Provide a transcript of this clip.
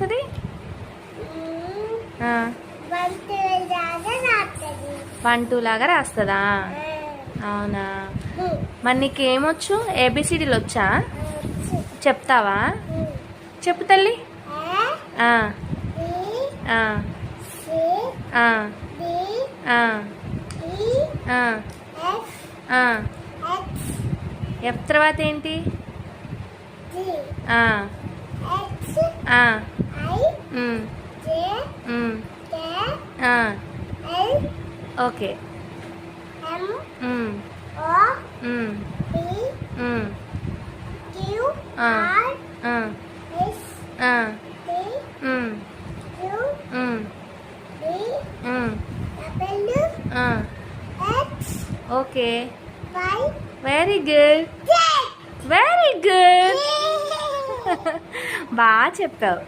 రాస్తుంది? 1 2 లాగా రాస్తుందా? అవునా. మరి నీకేమొచ్చు? ఏబిసిడీలు వచ్చా? చెప్తావా? చెప్పు తల్లి. ఎఫ్ తర్వాత ఏంటి? Okay. Okay, very good, very good. బాగా చెప్పావు.